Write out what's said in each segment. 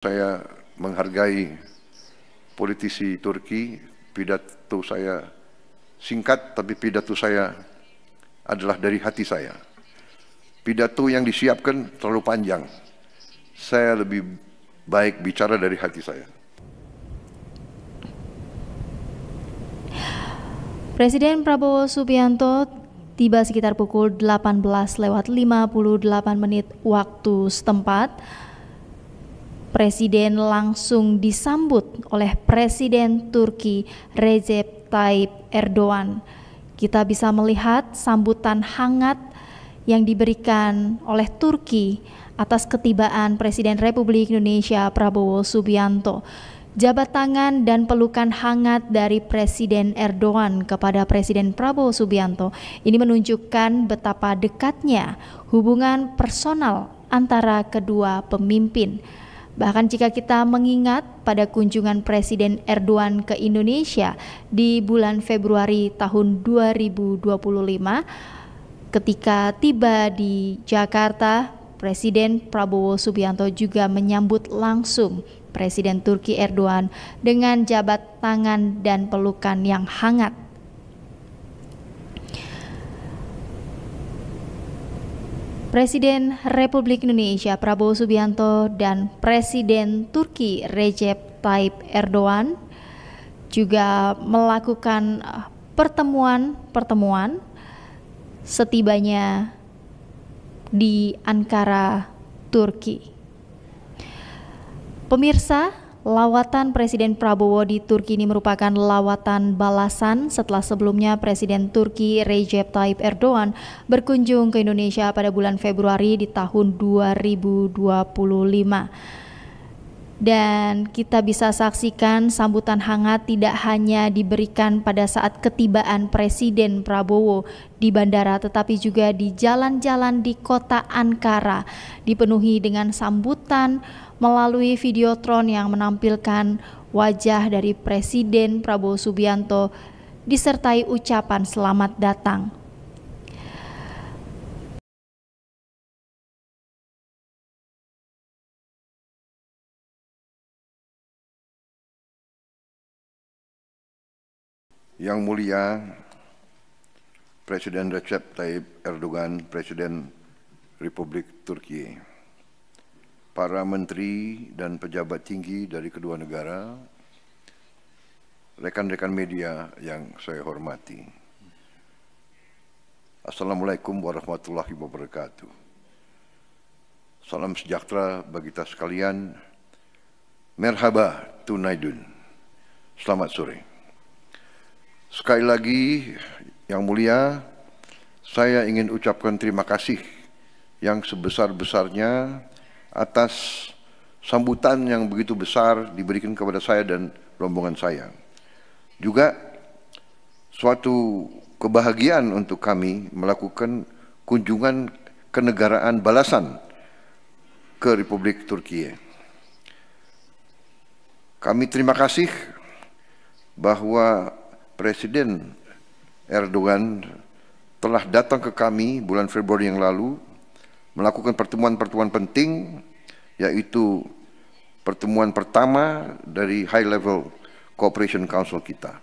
Saya menghargai politisi Turki, pidato saya singkat, tapi pidato saya adalah dari hati saya. Pidato yang disiapkan terlalu panjang. Saya lebih baik bicara dari hati saya. Presiden Prabowo Subianto tiba sekitar pukul 18:58 waktu setempat. Presiden langsung disambut oleh Presiden Turki Recep Tayyip Erdogan. Kita bisa melihat sambutan hangat yang diberikan oleh Turki atas ketibaan Presiden Republik Indonesia Prabowo Subianto. Jabat tangan dan pelukan hangat dari Presiden Erdogan kepada Presiden Prabowo Subianto ini menunjukkan betapa dekatnya hubungan personal antara kedua pemimpin. Bahkan jika kita mengingat pada kunjungan Presiden Erdogan ke Indonesia di bulan Februari tahun 2025, ketika tiba di Jakarta, Presiden Prabowo Subianto juga menyambut langsung Presiden Turki Erdogan dengan jabat tangan dan pelukan yang hangat. Presiden Republik Indonesia Prabowo Subianto dan Presiden Turki Recep Tayyip Erdogan juga melakukan pertemuan setibanya di Ankara, Turki. Pemirsa, lawatan Presiden Prabowo di Turki ini merupakan lawatan balasan setelah sebelumnya Presiden Turki Recep Tayyip Erdogan berkunjung ke Indonesia pada bulan Februari di tahun 2025. Dan kita bisa saksikan sambutan hangat tidak hanya diberikan pada saat ketibaan Presiden Prabowo di bandara, tetapi juga di jalan-jalan di kota Ankara, dipenuhi dengan sambutan melalui videotron yang menampilkan wajah dari Presiden Prabowo Subianto disertai ucapan selamat datang. Yang mulia Presiden Recep Tayyip Erdogan, Presiden Republik Turki, para menteri dan pejabat tinggi dari kedua negara, rekan-rekan media yang saya hormati. Assalamualaikum warahmatullahi wabarakatuh. Salam sejahtera bagi kita sekalian. Merhaba tunaidun. Selamat sore. Sekali lagi, yang mulia, saya ingin ucapkan terima kasih yang sebesar-besarnya atas sambutan yang begitu besar diberikan kepada saya dan rombongan saya. Juga suatu kebahagiaan untuk kami melakukan kunjungan kenegaraan balasan ke Republik Turki. Kami terima kasih bahwa Presiden Erdogan telah datang ke kami bulan Februari yang lalu melakukan pertemuan-pertemuan penting, yaitu pertemuan pertama dari High Level Cooperation Council kita.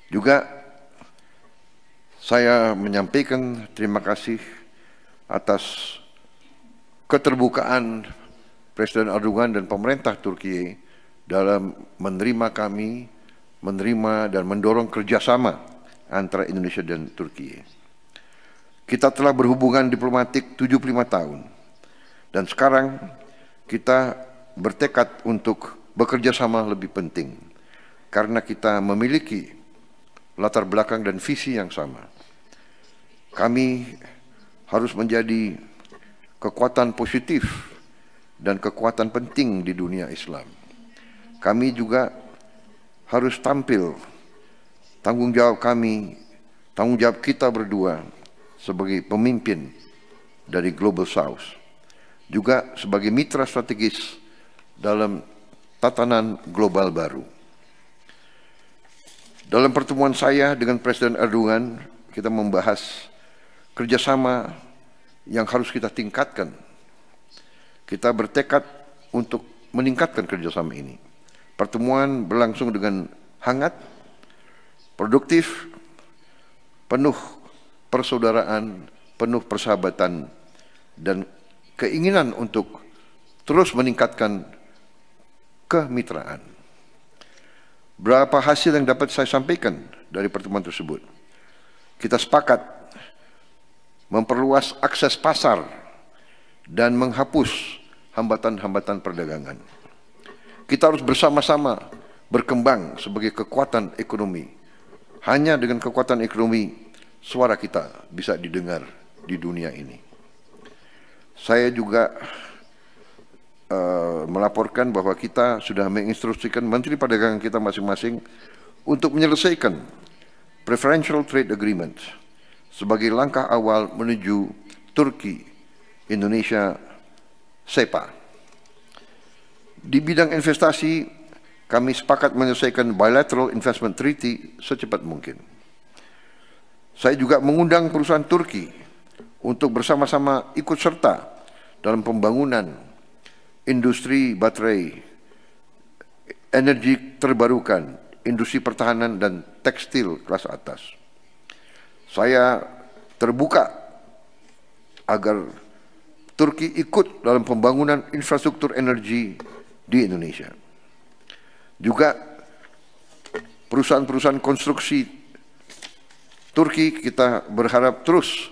Juga saya menyampaikan terima kasih atas keterbukaan Presiden Erdogan dan pemerintah Turki dalam menerima kami, menerima dan mendorong kerjasama antara Indonesia dan Turki. Kita telah berhubungan diplomatik 75 tahun dan sekarang kita bertekad untuk bekerja sama lebih penting karena kita memiliki latar belakang dan visi yang sama. Kami harus menjadi kekuatan positif dan kekuatan penting di dunia Islam. Kami juga harus tampil tanggung jawab kami, tanggung jawab kita berdua sebagai pemimpin dari Global South, juga sebagai mitra strategis dalam tatanan global baru. Dalam pertemuan saya dengan Presiden Erdogan, kita membahas kerjasama yang harus kita tingkatkan. Kita bertekad untuk meningkatkan kerjasama ini. Pertemuan berlangsung dengan hangat, produktif, penuh persaudaraan, penuh persahabatan, dan keinginan untuk terus meningkatkan kemitraan. Berapa hasil yang dapat saya sampaikan dari pertemuan tersebut? Kita sepakat memperluas akses pasar dan menghapus hambatan-hambatan perdagangan. Kita harus bersama-sama berkembang sebagai kekuatan ekonomi. Hanya dengan kekuatan ekonomi, suara kita bisa didengar di dunia ini. Saya juga melaporkan bahwa kita sudah menginstruksikan Menteri Perdagangan kita masing-masing untuk menyelesaikan Preferential Trade Agreement sebagai langkah awal menuju Turki, Indonesia, SEPA. Di bidang investasi, kami sepakat menyelesaikan Bilateral Investment Treaty secepat mungkin. Saya juga mengundang perusahaan Turki untuk bersama-sama ikut serta dalam pembangunan industri baterai, energi terbarukan, industri pertahanan, dan tekstil kelas atas. Saya terbuka agar Turki ikut dalam pembangunan infrastruktur energi di Indonesia. Juga perusahaan-perusahaan konstruksi Turki kita berharap terus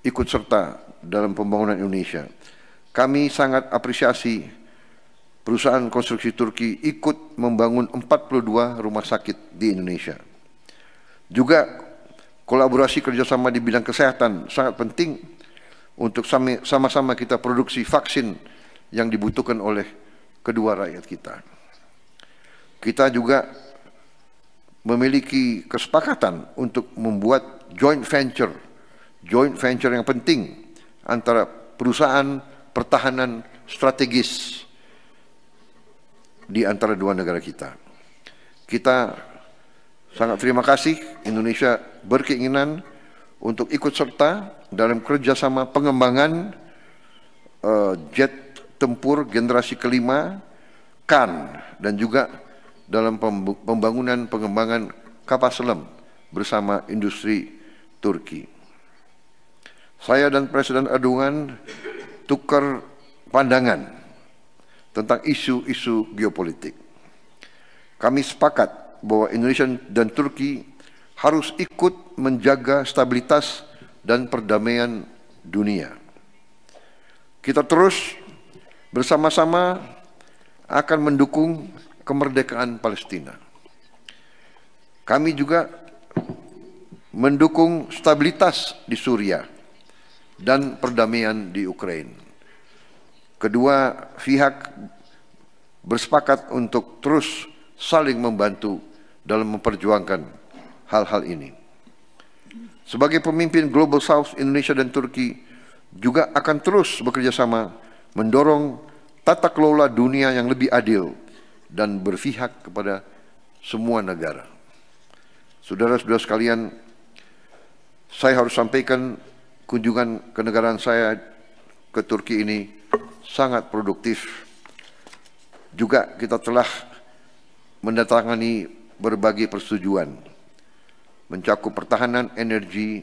ikut serta dalam pembangunan Indonesia. Kami sangat apresiasi perusahaan konstruksi Turki ikut membangun 42 rumah sakit di Indonesia. Juga kolaborasi kerjasama di bidang kesehatan sangat penting untuk sama-sama kita produksi vaksin yang dibutuhkan oleh kedua rakyat kita. Kita juga memiliki kesepakatan untuk membuat joint venture yang penting antara perusahaan pertahanan strategis di antara dua negara kita. Kita sangat terima kasih Indonesia berkeinginan untuk ikut serta dalam kerjasama pengembangan jet tempur generasi kelima, KAN, dan juga dalam pengembangan kapal selam bersama industri Turki. Saya dan Presiden Erdogan tukar pandangan tentang isu-isu geopolitik. Kami sepakat bahwa Indonesia dan Turki harus ikut menjaga stabilitas dan perdamaian dunia. Kita terus bersama-sama akan mendukung kemerdekaan Palestina. Kami juga mendukung stabilitas di Suriah dan perdamaian di Ukraina. Kedua pihak bersepakat untuk terus saling membantu dalam memperjuangkan hal-hal ini. Sebagai pemimpin Global South, Indonesia dan Turki juga akan terus bekerja sama mendorong tata kelola dunia yang lebih adil dan berpihak kepada semua negara. Saudara-saudara sekalian, saya harus sampaikan kunjungan kenegaraan saya ke Turki ini sangat produktif. Juga kita telah mendatangani berbagai persetujuan mencakup pertahanan, energi,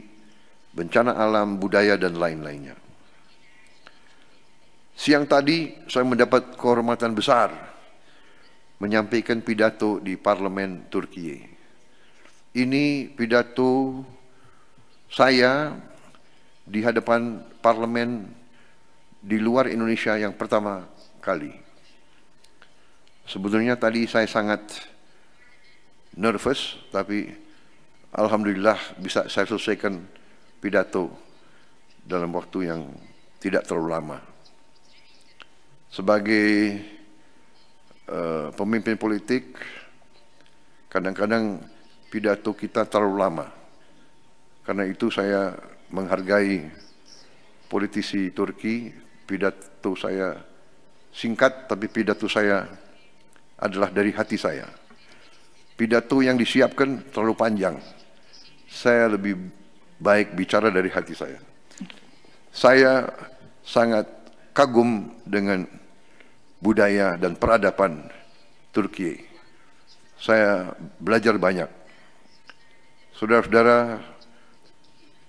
bencana alam, budaya, dan lain-lainnya. Siang tadi saya mendapat kehormatan besar menyampaikan pidato di parlemen Turki. Ini pidato saya di hadapan parlemen di luar Indonesia yang pertama kali. Sebetulnya tadi saya sangat nervous, tapi alhamdulillah bisa saya selesaikan pidato dalam waktu yang tidak terlalu lama. Sebagai pemimpin politik, kadang-kadang pidato kita terlalu lama. Karena itu saya menghargai politisi Turki, pidato saya singkat, tapi pidato saya adalah dari hati saya. Pidato yang disiapkan terlalu panjang. Saya lebih baik bicara dari hati saya. Saya sangat kagum dengan budaya dan peradaban Turki. Saya belajar banyak. Saudara-saudara,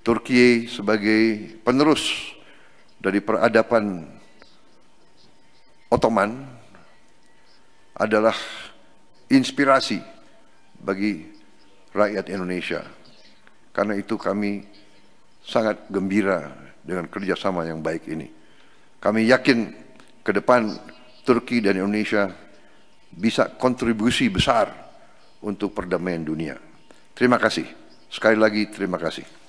Turki sebagai penerus dari peradaban Ottoman adalah inspirasi bagi rakyat Indonesia. Karena itu kami sangat gembira dengan kerjasama yang baik ini. Kami yakin ke depan Turki dan Indonesia bisa kontribusi besar untuk perdamaian dunia. Terima kasih. Sekali lagi terima kasih.